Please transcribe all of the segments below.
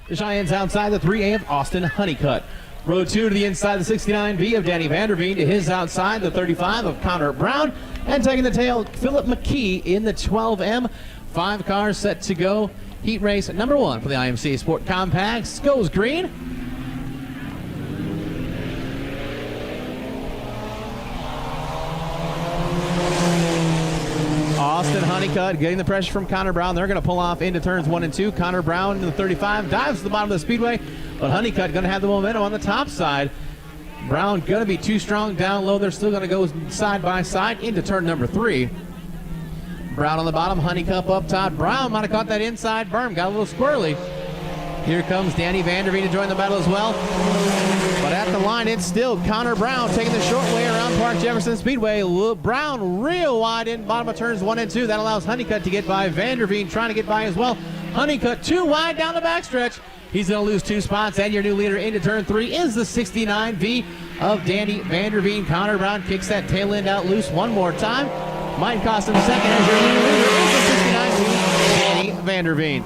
The Cheyennes outside the 3A of Austin Honeycutt. Row 2 to the inside the 69B of Danny Vanderveen, to his outside the 35 of Connor Brown, and taking the tail, Philip McKee in the 12M. 5 cars set to go. Heat race number 1 for the IMCA Sport Compacts goes green. Austin Honeycutt getting the pressure from Connor Brown. They're going to pull off into turns 1 and 2. Connor Brown in the 35 dives to the bottom of the speedway, but Honeycutt going to have the momentum on the top side. Brown going to be too strong down low. They're still going to go side by side into turn number 3. Brown on the bottom, Honeycutt up top. Brown might have caught that inside berm, got a little squirrely. Here comes Danny Vanderveen to join the battle as well. But at the line, it's still Connor Brown taking the short way around Park Jefferson Speedway. Brown real wide in bottom of turns 1 and 2. That allows Honeycutt to get by. Vanderveen trying to get by as well. Honeycutt too wide down the backstretch. He's going to lose 2 spots, and your new leader into turn 3 is the 69V of Danny Vanderveen. Connor Brown kicks that tail end out loose one more time. Might cost him a second, as your new leader is the 69V, Danny Vanderveen.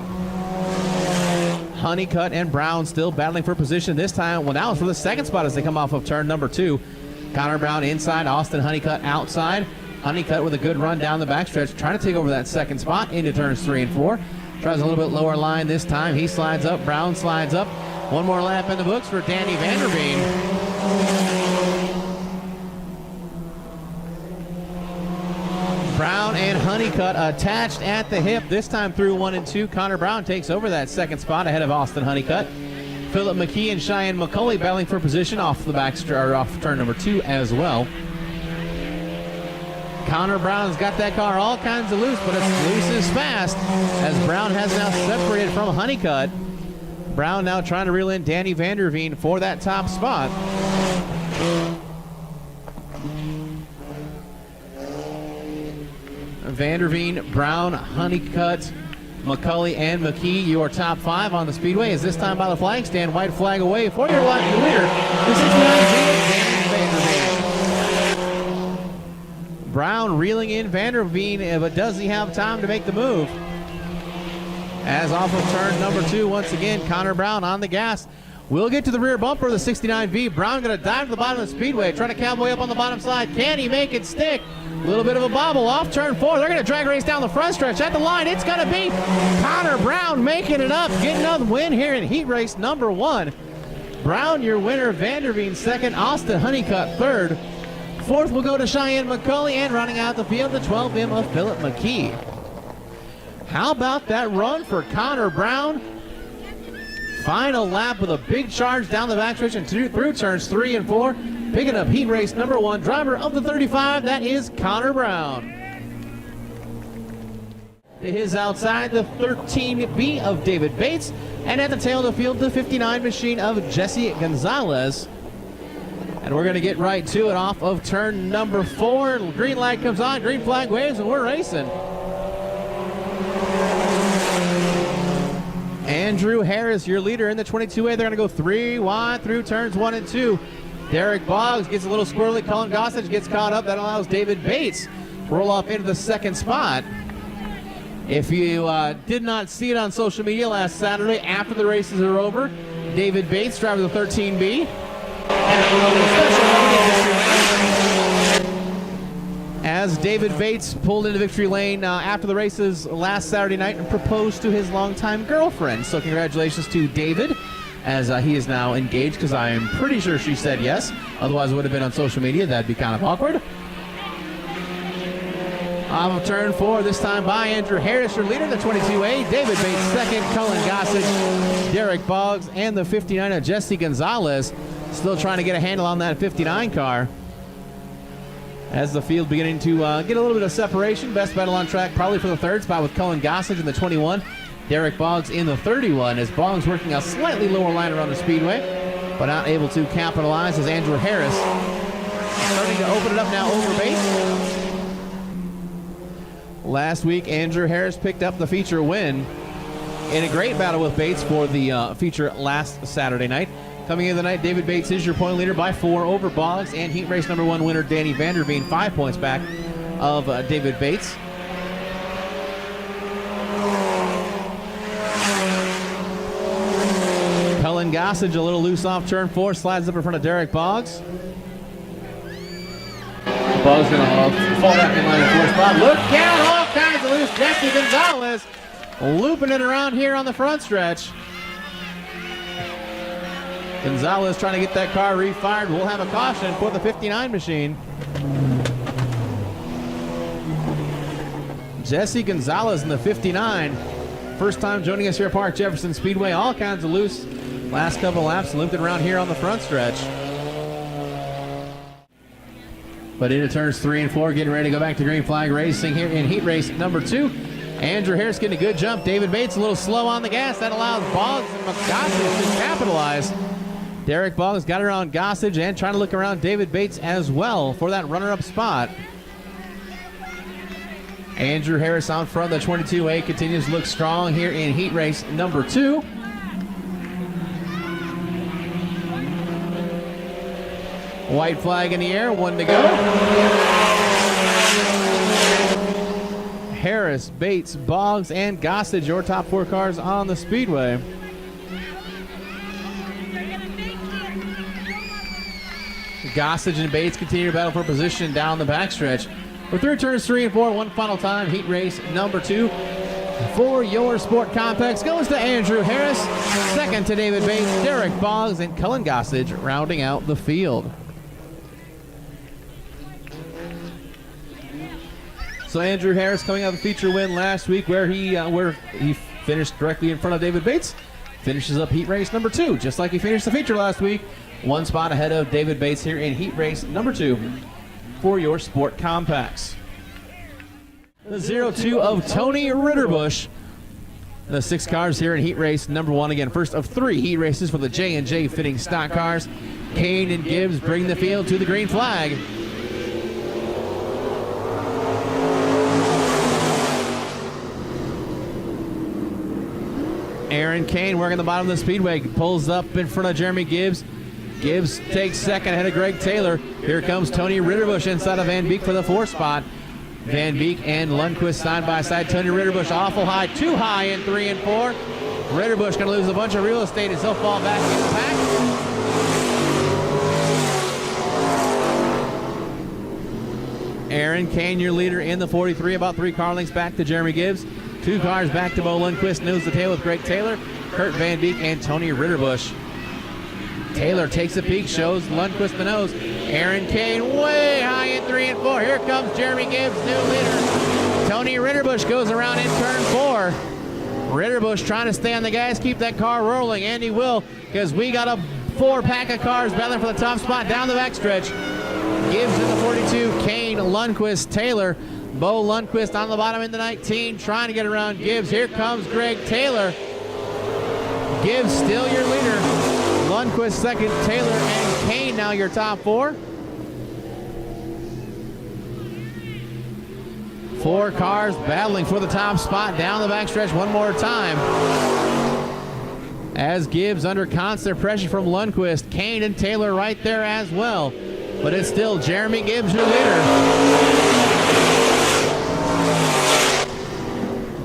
Honeycutt and Brown still battling for position this time. Well, now it's for the second spot as they come off of turn number 2. Connor Brown inside, Austin Honeycutt outside. Honeycutt with a good run down the backstretch, trying to take over that second spot into turns 3 and 4. Tries a little bit lower line this time. He slides up, Brown slides up. One more lap in the books for Danny Vanderveen. Brown and Honeycutt attached at the hip, this time through 1 and 2. Connor Brown takes over that second spot ahead of Austin Honeycutt. Philip McKee and Cheyenne McCulley battling for position off the off turn number 2 as well. Connor Brown's got that car all kinds of loose, but it's loose as fast as Brown has now separated from Honeycutt. Brown now trying to reel in Danny Vanderveen for that top spot. Vanderveen, Brown, Honeycutt, McCulley, and McKee, your top 5 on the speedway, is this time by the flag stand. White flag away for your leader, the 69V, Vanderveen. Brown reeling in Vanderveen, but does he have time to make the move? As off of turn number 2, once again, Connor Brown on the gas. We'll get to the rear bumper of the 69V. Brown going to dive to the bottom of the speedway, trying to cowboy up on the bottom side. Can he make it stick? A little bit of a bobble off turn 4. They're going to drag race down the front stretch. At the line, it's going to be Connor Brown making it up, getting another win here in heat race number 1. Brown, your winner. Vanderveen second. Austin Honeycutt third. Fourth will go to Cheyenne McCulley, and running out the field, the 12M of Philip McKee. How about that run for Connor Brown? Final lap with a big charge down the backstretch and through turns 3 and 4. Picking up heat race number 1, driver of the 35, that is Connor Brown. To his outside, the 13B of David Bates, and at the tail of the field, the 59 machine of Jesse Gonzalez. And we're going to get right to it off of turn number 4. Green light comes on, green flag waves, and we're racing. Andrew Harris, your leader in the 22A. They're going to go 3 wide through turns 1 and 2. Derek Boggs gets a little squirrely. Cullen Gossage gets caught up. That allows David Bates to roll off into the second spot. If you did not see it on social media last Saturday after the races are over, David Bates, driver of the 13B, as David Bates pulled into victory lane after the races last Saturday night and proposed to his longtime girlfriend. So congratulations to David, as he is now engaged, because I am pretty sure she said yes. Otherwise it would have been on social media. That'd be kind of awkward. Off of turn 4, this time by Andrew Harris, your leader in the 22A. David Bates second, Cullen Gossage, Derek Boggs, and the 59 of Jesse Gonzalez. Still trying to get a handle on that 59 car. As the field beginning to get a little bit of separation. Best battle on track probably for the third spot with Cullen Gossage in the 21. Derek Boggs in the 31, as Boggs working a slightly lower line around the speedway, but not able to capitalize as Andrew Harris starting to open it up now over Bates. Last week, Andrew Harris picked up the feature win in a great battle with Bates for the feature last Saturday night. Coming into the night, David Bates is your point leader by 4 over Boggs, and heat race number 1 winner Danny Vanderveen 5 points back of David Bates. Gossage a little loose off turn 4, slides up in front of Derek Boggs. Boggs going to fall back in line in 4th spot. Look out, all kinds of loose. Jesse Gonzalez looping it around here on the front stretch. Gonzalez trying to get that car refired. We'll have a caution for the 59 machine. Jesse Gonzalez in the 59. First time joining us here at Park Jefferson Speedway. All kinds of loose. Last couple laps looped it around here on the front stretch. But into turns 3 and 4, getting ready to go back to green flag racing here in heat race number 2. Andrew Harris getting a good jump. David Bates a little slow on the gas. That allows Boggs and Gossage to capitalize. Derek Boggs got around Gossage and trying to look around David Bates as well for that runner-up spot. Andrew Harris on front of the 22A continues to look strong here in heat race number 2. White flag in the air, 1 to go. Harris, Bates, Boggs, and Gossage, your top 4 cars on the speedway. Gossage and Bates continue to battle for position down the backstretch. We're through turns 3 and 4, one final time, heat race number 2. For your sport complex goes to Andrew Harris, second to David Bates, Derek Boggs, and Cullen Gossage rounding out the field. So Andrew Harris coming out of the feature win last week where he finished directly in front of David Bates, finishes up heat race number 2, just like he finished the feature last week. 1 spot ahead of David Bates here in heat race number 2 for your sport compacts. The 0-2 of Tony Ritterbusch. The 6 cars here in heat race number 1. Again, first of 3 heat races for the J&J Fitting stock cars. Kane and Gibbs bring the field to the green flag. Aaron Kane working the bottom of the speedway, pulls up in front of Jeremy Gibbs. Gibbs takes second ahead of Greg Taylor. Here comes Tony Ritterbusch inside of Van Beek for the 4th spot. Van Beek and Lundquist side by side. Tony Ritterbusch awful high, too high in 3 and 4. Ritterbusch going to lose a bunch of real estate as he'll fall back in the pack. Aaron Kane, your leader in the 43, about 3 car lengths back to Jeremy Gibbs. 2 cars back to Bo Lundquist, nose to tail with Greg Taylor, Kurt Van Beek, and Tony Ritterbusch. Taylor takes a peek, shows Lundquist the nose. Aaron Kane way high in 3 and 4. Here comes Jeremy Gibbs, new leader. Tony Ritterbusch goes around in turn 4. Ritterbusch trying to stay on the gas, keep that car rolling, and he will, because we got a 4-pack of cars battling for the top spot down the backstretch. Gibbs in the 42, Kane, Lundquist, Taylor. Bo Lundquist on the bottom in the 19, trying to get around Gibbs. Here comes Greg Taylor. Gibbs still your leader. Lundquist second, Taylor and Kane now your top 4. 4 cars battling for the top spot down the backstretch one more time. As Gibbs under constant pressure from Lundquist, Kane and Taylor right there as well. But it's still Jeremy Gibbs your leader.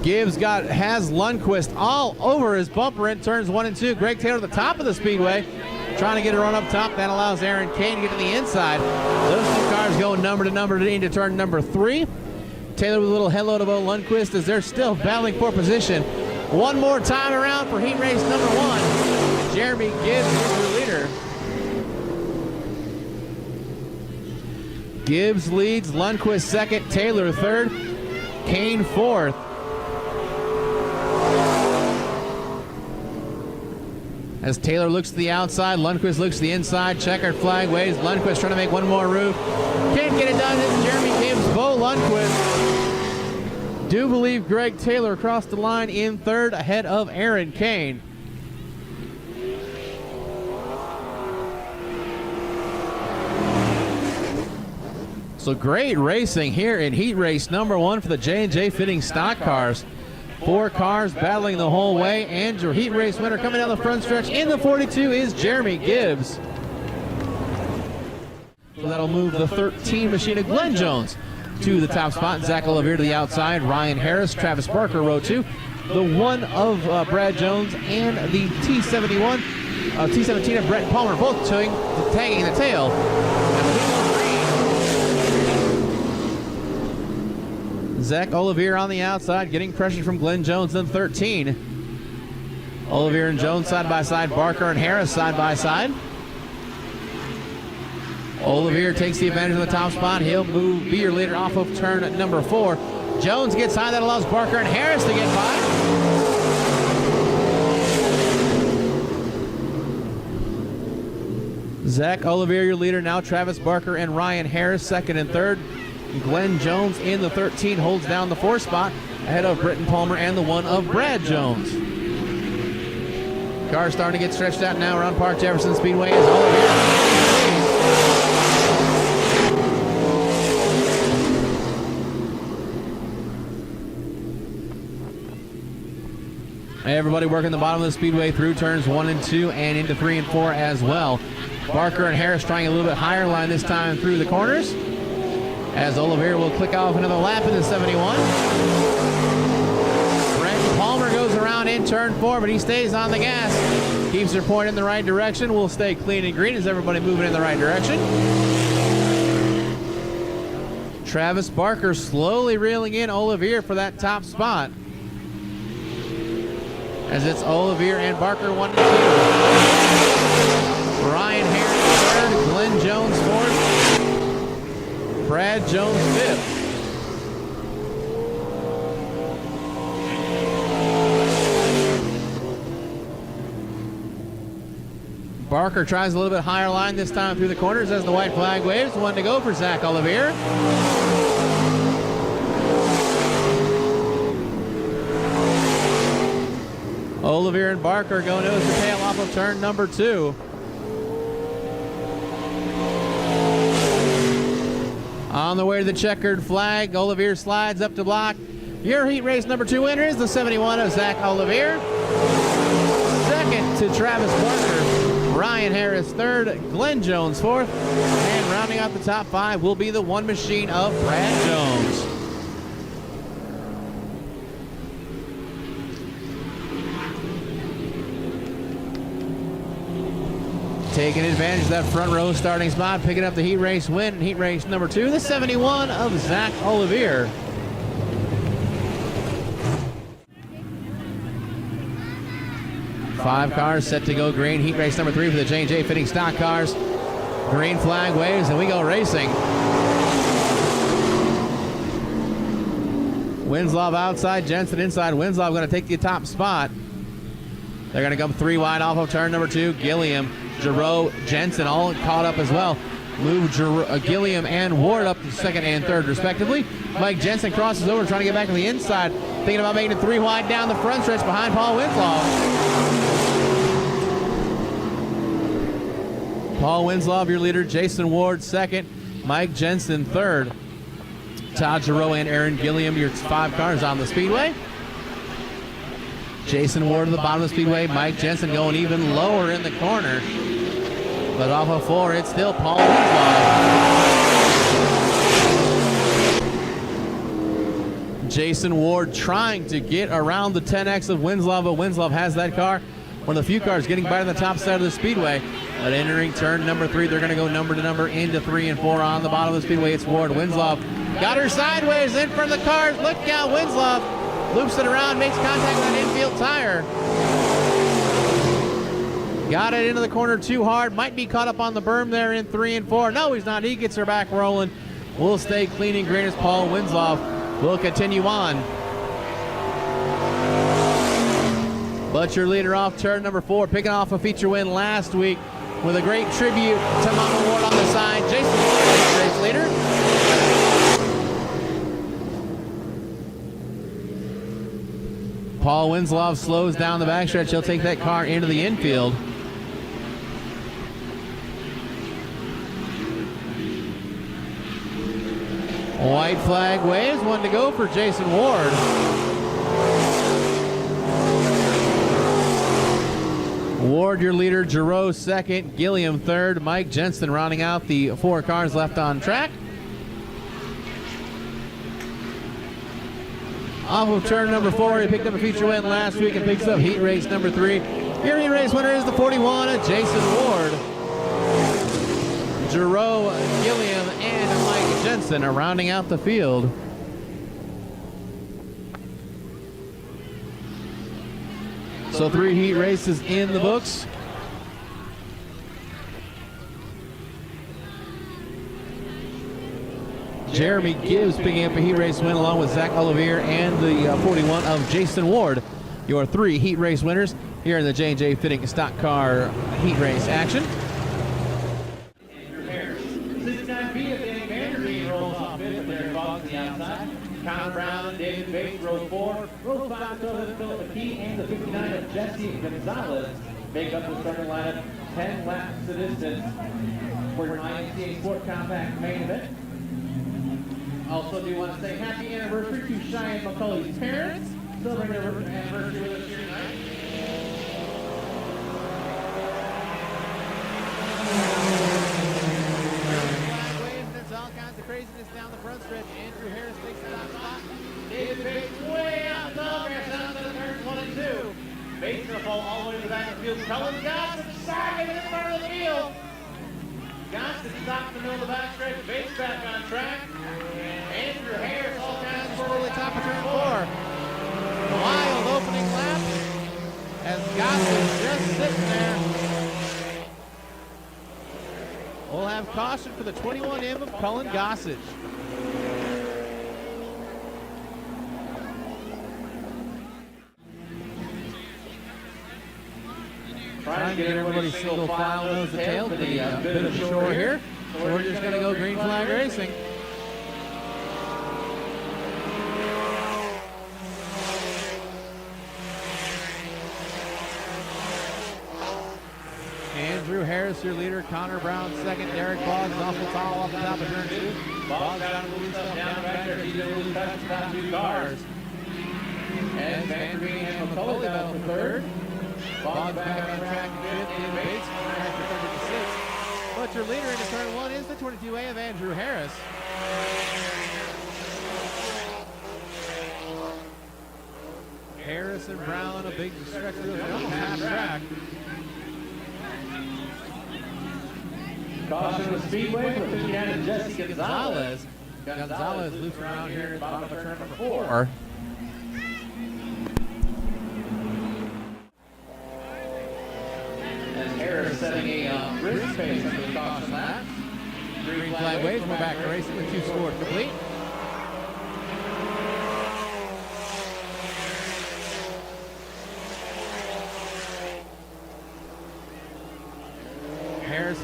Gibbs has Lundquist all over his bumper in turns 1 and 2. Greg Taylor at the top of the speedway, trying to get a run up top. That allows Aaron Kane to get to the inside. Those 2 cars go number to number into turn number 3. Taylor with a little hello to Bo Lundquist as they're still battling for position. One more time around for heat race number 1. Jeremy Gibbs is your leader. Gibbs leads, Lundquist second, Taylor third, Kane 4th. As Taylor looks to the outside, Lundquist looks to the inside, checkered flag waves. Lundquist trying to make one more move. Can't get it done. It's Jeremy Gibbs, Bo Lundquist. Do believe Greg Taylor crossed the line in 3rd ahead of Aaron Kane. So great racing here in heat race number 1 for the J&J Fitting stock cars. 4 cars battling the whole way, and your heat race winner coming down the front stretch in the 42 is Jeremy Gibbs. So that'll move the 13 machine of Glenn Jones to the top spot. Zach Olivier to the outside. Ryan Harris, Travis Barker, row 2. The 1 of Brad Jones and the T71 T17 of Brett Palmer, both tagging the tail. Zach Olivier on the outside, getting pressure from Glenn Jones in 13. Olivier and Jones side by side, Barker and Harris side by side. Olivier takes the advantage of the top spot. He'll be your leader off of turn number 4. Jones gets high, that allows Barker and Harris to get by. Zach Olivier, your leader now. Travis Barker and Ryan Harris, second and third. Glenn Jones in the 13 holds down the 4 spot ahead of Britton Palmer and the 1 of Brad Jones. Cars starting to get stretched out now around Park Jefferson Speedway as Olivier. Everybody working the bottom of the speedway through turns 1 and 2 and into 3 and 4 as well. Barker and Harris trying a little bit higher line this time through the corners, as Olivier will click off another lap in the 71. Brent Palmer goes around in turn 4, but he stays on the gas. Keeps her point in the right direction. Will stay clean and green as everybody moving in the right direction. Travis Barker slowly reeling in Olivier for that top spot, as it's Olivier and Barker 1 and 2. Ryan Harris third, Glenn Jones fourth, Brad Jones fifth. Barker tries a little bit higher line this time through the corners as the white flag waves. 1 to go for Zach Olivier. Olivier and Barker go nose to tail off of turn number 2. On the way to the checkered flag, Olivier slides up to block. Your heat race number 2 winner is the 71 of Zach Olivier. Second to Travis Barker. Ryan Harris third, Glenn Jones fourth. And rounding out the top 5 will be the 1 machine of Brad Jones. Taking advantage of that front row starting spot, picking up the heat race win, heat race number 2, the 71 of Zach Olivier. Five cars set to go green, heat race number 3 for the J&J Fitting stock cars. Green flag waves and we go racing. Winslow outside, Jensen inside. Winslow going to take the top spot. They're going to come 3 wide off of turn number 2. Gilliam, Giroux, Jensen all caught up as well. Move Gilliam and Ward up to second and third respectively. Mike Jensen crosses over trying to get back to the inside. Thinking about making it 3 wide down the front stretch behind Paul Winslow. Paul Winslow, your leader. Jason Ward second. Mike Jensen third. Todd Giroux and Aaron Gilliam, your 5 cars on the speedway. Jason Ward at the bottom of the speedway. Mike Jensen going even lower in the corner. But off of 4, it's still Paul Winslow. Jason Ward trying to get around the 10X of Winslow, but Winslow has that car. One of the few cars getting by on the top side of the speedway. But entering turn number 3, they're going to go number to number into 3 and 4 on the bottom of the speedway. It's Ward. Winslow got her sideways in front of the cars. Look out, Winslow. Loops it around, makes contact with an infield tire. Got it into the corner too hard. Might be caught up on the berm there in 3 and 4. No, he's not. He gets her back rolling. Will stay clean and green as Paul Winslow will continue on. But your leader off turn number 4, picking off a feature win last week with a great tribute to Mama Ward on the side. Jason Ward, race leader. Paul Winslow slows down the backstretch. He'll take that car into the infield. White flag waves, 1 to go for Jason Ward. Ward, your leader. Giroux second. Gilliam third. Mike Jensen rounding out the 4 cars left on track. Off of turn number 4, he picked up a feature win last week and picks up heat race number 3 Your heat race winner is the 41, Jason Ward. Jerome Gilliam and Mike Jensen are rounding out the field. So 3 heat races in the books. Jeremy Gibbs picking up a heat race win along with Zach Olivier and the 41 of Jason Ward. Your 3 heat race winners here in the J&J Fitting Stock Car heat race action. Connor Brown, David Bates, row 4. Row 5, Philip McKee, and the 59 of Jesse Gonzalez make up the starting lineup. 10 laps to distance for an IMCA Sport Compact main event. Also do want to say happy anniversary to Cheyenne McCulley's parents. Celebrating their anniversary with us here tonight. All kinds of craziness down the front stretch. Andrew Harris takes the top spot. David Bates way out top, down to the turns 1 and 2. Bates going to fall all the way to the back of the field. Cullen Gossett second in front of the field. Gossett stopped in the middle of the back stretch. Bates back on track. Andrew Harris all kinds of early top of turn 4. Wild opening lap as Gossett just sitting there. We'll have caution for the 21M of Cullen Gossage. Trying to get everybody single file nose to tail, but a bit of shore here. So we're just going to go green flag racing. Andrew Harris, your leader. Connor Brown, second. Derek Boggs, awful tall off the top of turn 2. Boggs down to the loose stuff down back there. He's going to lose touch about 2 cars. And Vanderveen and McCulley battle for third. Boggs back on track in 5th. David Bates back for 36. But your leader into turn 1 is the 22A of Andrew Harris. Harris and Brown, a big stretch of the half track. Caution with Speedway for 59 of Jesse Gonzalez. Gonzalez loose around here at the bottom of turn number 4. And Harris setting a wrist pace under the caution lap. Green flag waves, we're back to racing with 2 scores complete. Harris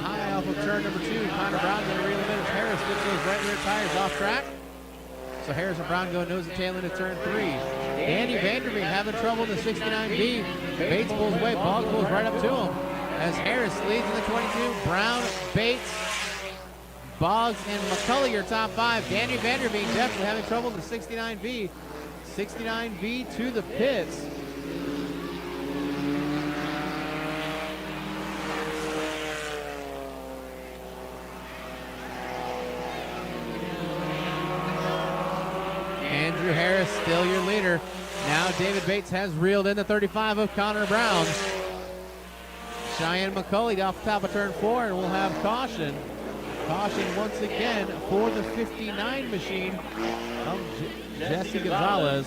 high off of turn number 2. Connor Brown going to reel him in as Harris gets those right rear tires off track. So Harris and Brown go nose to tail into turn 3. Danny Vanderveen having trouble in the 69B. Bates pulls away, Boggs pulls right up to him. As Harris leads in the 22, Brown, Bates, Boggs, and McCulley are top 5. Danny Vanderveen definitely having trouble in the 69B. 69B to the pits. Andrew Harris still your leader. Now David Bates has reeled in the 35 of Connor Brown. Cheyenne McCulley off the top of turn 4, and we'll have caution. Caution once again for the 59 machine of Jesse Gonzalez.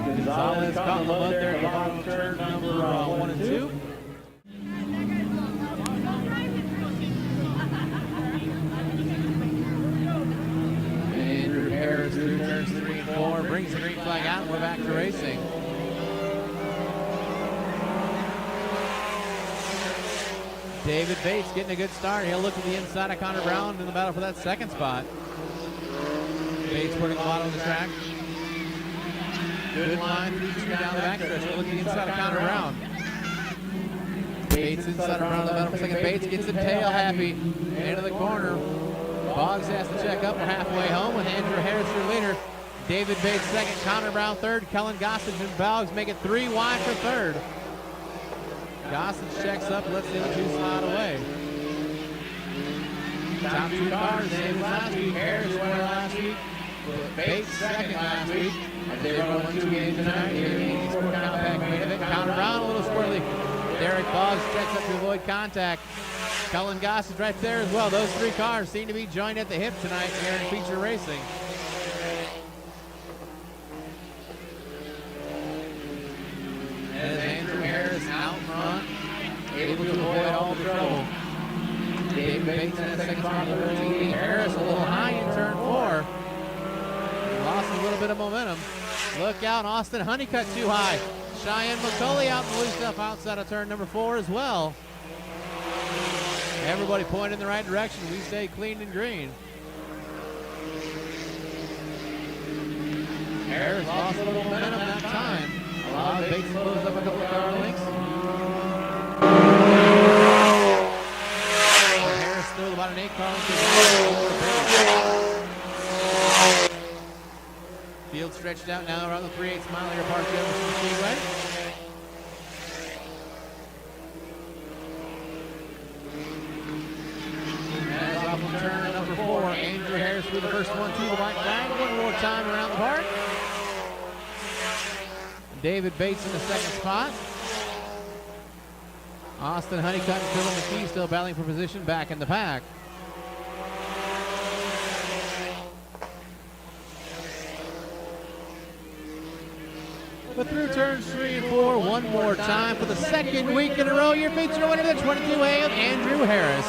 Gonzalez caught the mud there at the bottom of turn number 1 and 2. Andrew Harris through turns 3 and 4 brings the green flag out, and we're back to racing. David Bates getting a good start. He'll look to the inside of Connor Brown in the battle for that second spot. Bates putting the bottom of the track. Good line through down the backstretch. He'll look to the inside of Connor Brown. Bates inside of Brown in the battle for second. Bates gets the tail happy into the corner. Boggs has to check up. We're halfway home with Andrew Harris, your leader. David Bates second, Connor Brown third. Cullen Gossage and Boggs make it 3 wide for third. Gossage checks up, lets the other 2 slide away. Top 2 cars, same as last week. Harris won last week. Bates second last week. As they run 1-2 again tonight here in the Sport Compact main event. Connor Brown a little squirrely. Derek Boggs checks up to avoid contact. Cullen Goss is right there as well. Those three cars seem to be joined at the hip tonight here in feature racing. As Andrew Harris out front, able to avoid all the trouble. David Bates in the second spot. Harris a little high in turn 4. Lost a little bit of momentum. Look out, Austin Honeycutt too high. Cheyenne McCulley out in the loose stuff outside of turn number 4 as well. Everybody pointing in the right direction. We stay clean and green. Harris lost a little momentum that time. Allowed Bates to close up a couple of car lengths. Harris still about an 8 car length. Field stretched out now around the 3/8 mile here, Park Jefferson Speedway. As off of turn number 4, Andrew Harris threw the first one to the white flag. One more time around the park. David Bates in the second spot. Austin Honeycutt and Philip McKee still battling for position back in the pack. But through turns 3 and 4, one more time for the second week in a row, your feature winner, the 22A of Andrew Harris.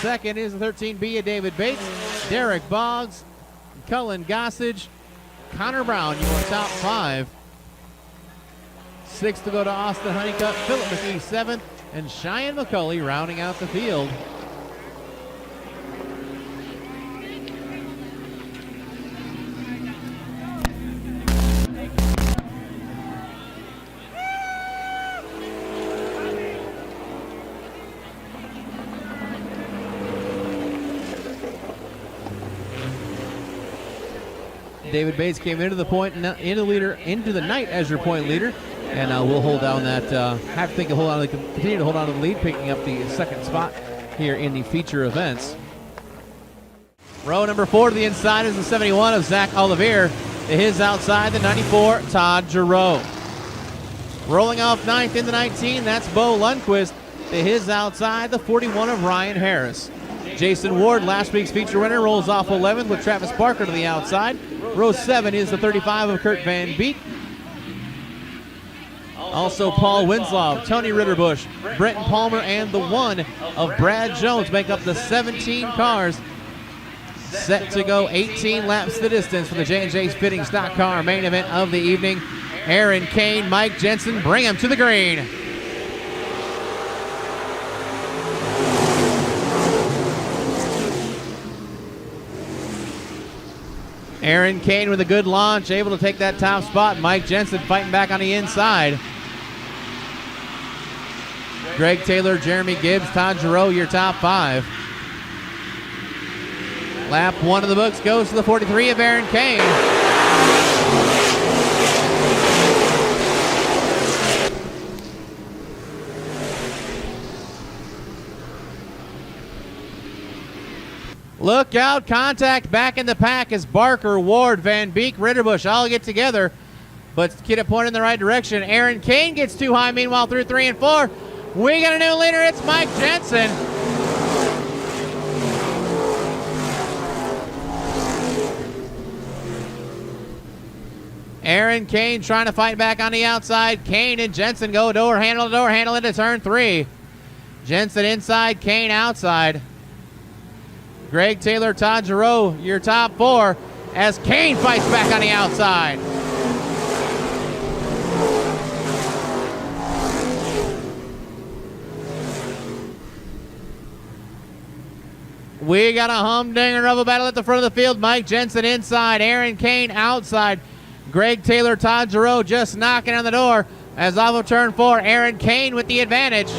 Second is the 13B of David Bates, Derek Boggs, Cullen Gossage, Connor Brown, your top 5. 6th to go to Austin Honeycutt, Philip McKee 7th, and Cheyenne McCulley rounding out the field. David Bates came into the point, into the night as your point leader, and we'll hold down that. Continue to hold on to the lead, picking up the second spot here in the feature events. Row number 4 to the inside is the 71 of Zach Olivier. To his outside, the 94 Todd Giroux. Rolling off 9th in the 19, that's Bo Lundquist. To his outside, the 41 of Ryan Harris. Jason Ward, last week's feature winner, rolls off 11th with Travis Barker to the outside. Row 7 is the 35 of Kurt Van Beek. Also Paul Winslow, Tony Ritterbusch, Brenton Palmer, and the 1 of Brad Jones make up the 17 cars set to go 18 laps the distance for the J&J's Fitting Stock Car main event of the evening. Aaron Kane, Mike Jensen, bring him to the green. Aaron Kane with a good launch, able to take that top spot. Mike Jensen fighting back on the inside. Greg Taylor, Jeremy Gibbs, Todd Giroux, your top 5. Lap 1 of the books goes to the 43 of Aaron Kane. Look out, contact back in the pack as Barker, Ward, Van Beek, Ritterbusch all get together, but get a point in the right direction. Aaron Kane gets too high, meanwhile, through 3 and 4. We got a new leader, it's Mike Jensen. Aaron Kane trying to fight back on the outside. Kane and Jensen go door handle into turn 3. Jensen inside, Kane outside. Greg Taylor, Todd Giroux, your top 4, as Kane fights back on the outside. We got a humdinger of a battle at the front of the field. Mike Jensen inside, Aaron Kane outside. Greg Taylor, Todd Giroux just knocking on the door as off of turn 4, Aaron Kane with the advantage.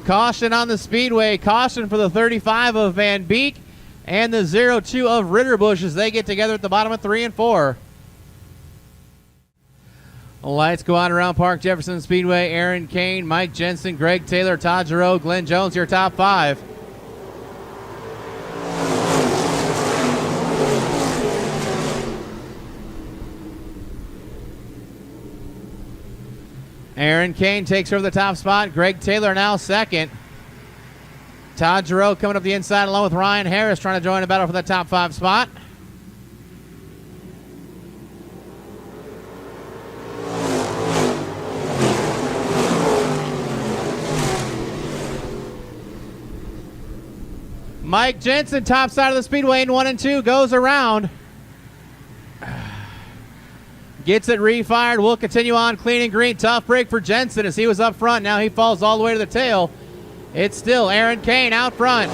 Caution on the speedway. Caution for the 35 of Van Beek and the 02 of Ritterbusch as they get together at the bottom of 3 and 4. Lights go out around Park Jefferson Speedway. Aaron Kane, Mike Jensen, Greg Taylor, Todd Giroux, Glenn Jones, your top 5. Aaron Kane takes over the top spot. Greg Taylor now second. Todd Giroux coming up the inside along with Ryan Harris trying to join the battle for the top 5 spot. Mike Jensen, top side of the speedway in 1 and 2, goes around. Gets it refired. Will continue on clean and green. Tough break for Jensen as he was up front. Now he falls all the way to the tail. It's still Aaron Kane out front.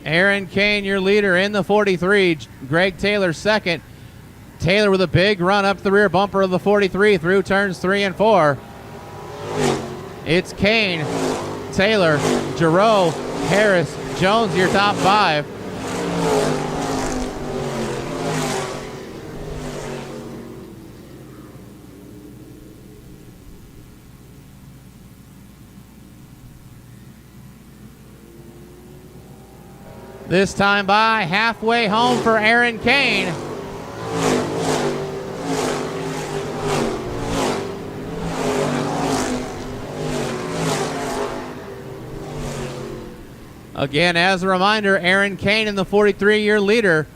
Aaron Kane, your leader in the 43. Greg Taylor second. Taylor with a big run up the rear bumper of the 43 through turns 3 and 4. It's Kane, Taylor, Giroux, Harris, Jones, your top 5. This time by halfway home for Aaron Kane. Again, as a reminder, Aaron Kane in the 43-year leader.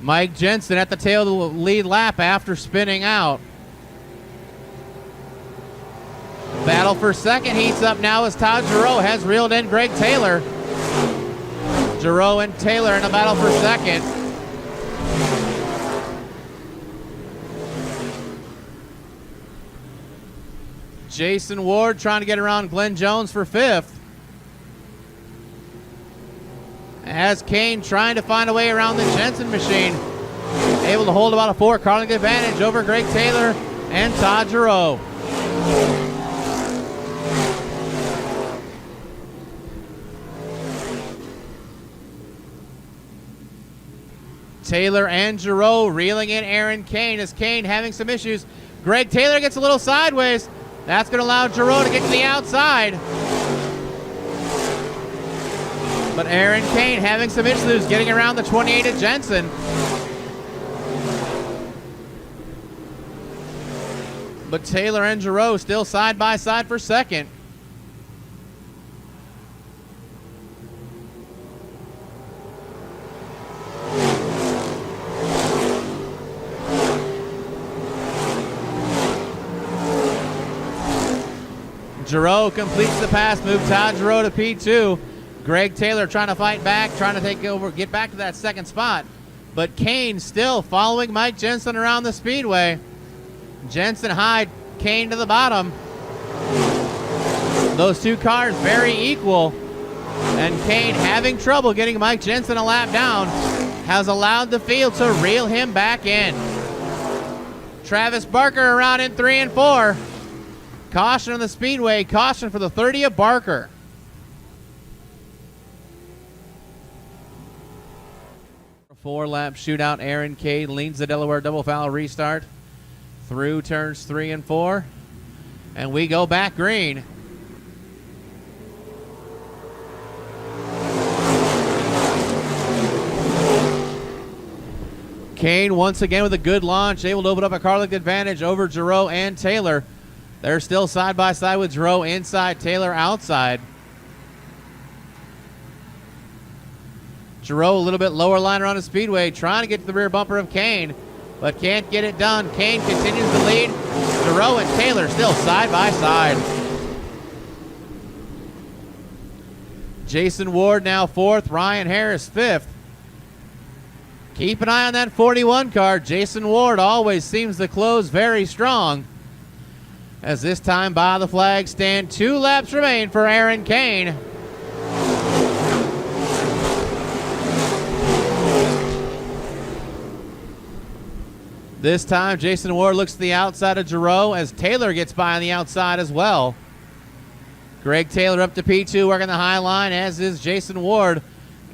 Mike Jensen at the tail of the lead lap after spinning out. Battle for second heats up now as Todd Giroux has reeled in Greg Taylor. Giroux and Taylor in a battle for second. Jason Ward trying to get around Glenn Jones for 5th. As Kane trying to find a way around the Jensen machine. Able to hold about a 4-car length advantage over Greg Taylor and Todd Giroux. Taylor and Giroux reeling in Aaron Kane as Kane having some issues. Greg Taylor gets a little sideways. That's going to allow Giroux to get to the outside. But Aaron Kane having some issues getting around the 28 of Jensen. But Taylor and Giroux still side by side for second. Giroux completes the pass, move Todd Giroux to P2. Greg Taylor trying to fight back, trying to take over, get back to that second spot. But Kane still following Mike Jensen around the speedway. Jensen high, Kane to the bottom. Those two cars very equal. And Kane having trouble getting Mike Jensen a lap down has allowed the field to reel him back in. Travis Barker around in 3 and 4. Caution on the speedway. Caution for the 30 of Barker. A 4-lap shootout. Aaron Kane leads the Delaware double foul restart through turns 3 and 4. And we go back green. Kane once again with a good launch, able to open up a car length advantage over Giroux and Taylor. They're still side by side with Giroux inside, Taylor outside. Giroux a little bit lower liner on the speedway, trying to get to the rear bumper of Kane, but can't get it done. Kane continues to lead. Giroux and Taylor still side by side. Jason Ward now 4th, Ryan Harris 5th. Keep an eye on that 41 car. Jason Ward always seems to close very strong. As this time by the flag stand, 2 laps remain for Aaron Kane. This time, Jason Ward looks to the outside of Giroux as Taylor gets by on the outside as well. Greg Taylor up to P2, working the high line, as is Jason Ward.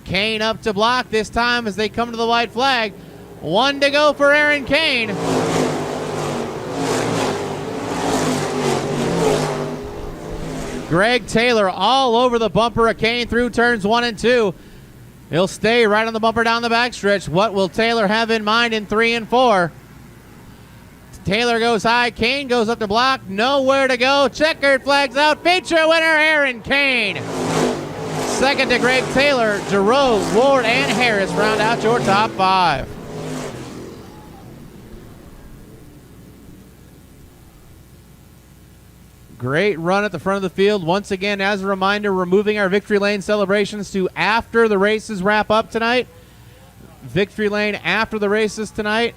Kane up to block this time as they come to the white flag. 1 to go for Aaron Kane. Greg Taylor all over the bumper of Kane through turns 1 and 2. He'll stay right on the bumper down the backstretch. What will Taylor have in mind in 3 and 4? Taylor goes high. Kane goes up to block. Nowhere to go. Checkered flags out. Feature winner Aaron Kane. Second to Greg Taylor. Giroux, Ward, and Harris round out your top 5. Great run at the front of the field. Once again, as a reminder, we're moving our Victory Lane celebrations to after the races wrap up tonight. Victory Lane after the races tonight.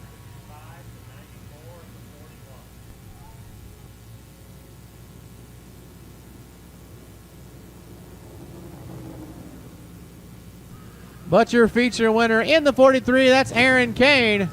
But your feature winner in the 43, that's Aaron Kane.